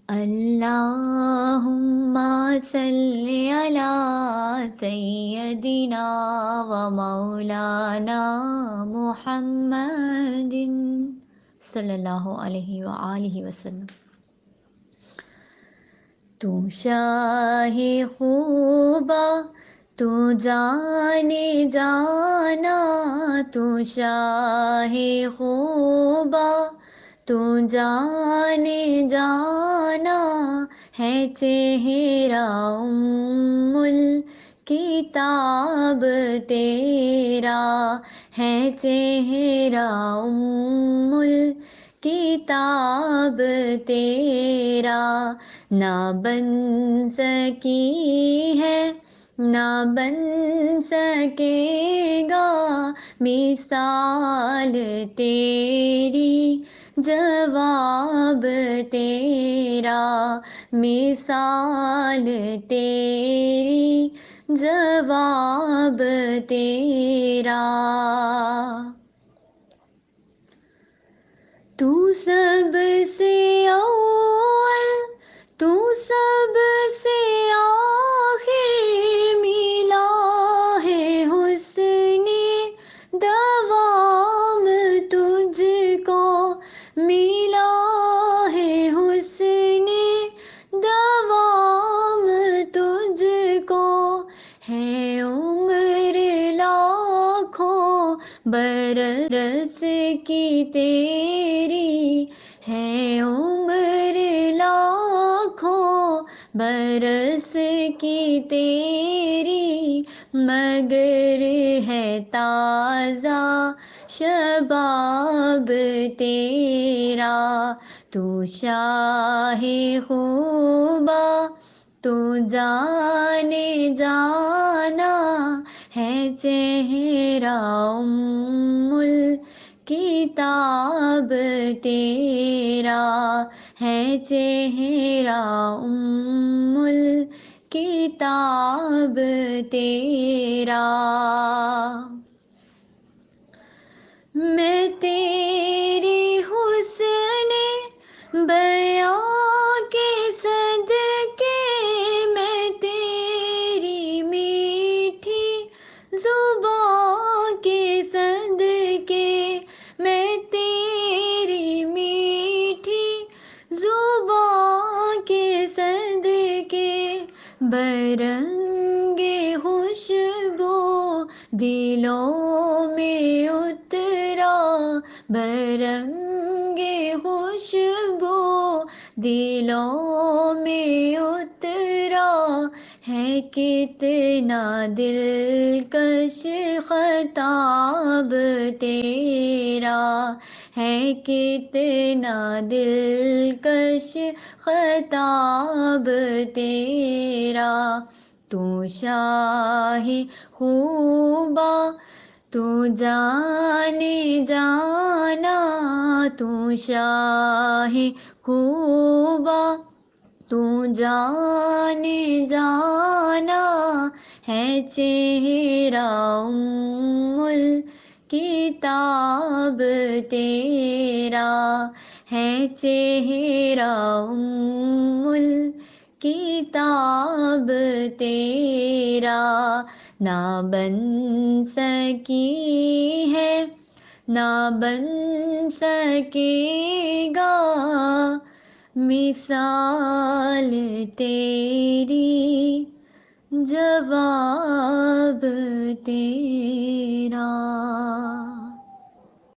اللہم صلی علی سیدنا و مولانا محمد صلی اللہ علیہ وآلہ وسلم۔ تو شاہ خوبا تو جانے جانا، تو شاہ خوبا تو جانے جانا، ہے چہرہ الکتاب تیرا، ہے چہرہ الکتاب تیرا، نہ بن سکی ہے نہ بن سکے گا مثال تیری، جواب تیرا، مثال تیری، جواب تیرا۔ تو سب سے اول تو سب سے آخر، ملا ہے حسن دوام تجھ کو، ملا ہے حسن دوام تجھ کو، ہے عمر لاکھوں برس کی تیری، ہے عمر لاکھوں برس کی تیری، مگر ہے تازہ شباب تیرا۔ تو شاہ خوبا تو جانے جانا، ہے چہرہ الکتاب تیرا، ہے چہرہ الکتاب تیرا۔ میں تیرے حسن بیاں کے صدقے، میں تیری میٹھی زبان کے صدقے، میں تیری میٹھی زبان کے صدقے، برنگ خوشبو دلوں میں اترا، برنگ خوشبو دلوں میں اترا، ہے کتنا دلکش خطاب تیرا، ہے کتنا دلکش خطاب تیرا۔ تو شاہ خوبا تو جانے جانا، تو شاہ خوبا تو جانے جانا، ہے چہرہ الکتاب تیرا، ہے چہرہ الکتاب تیرا، نہ بن سکی ہے نہ بن سکے گا مثال تیری، جواب تیرا۔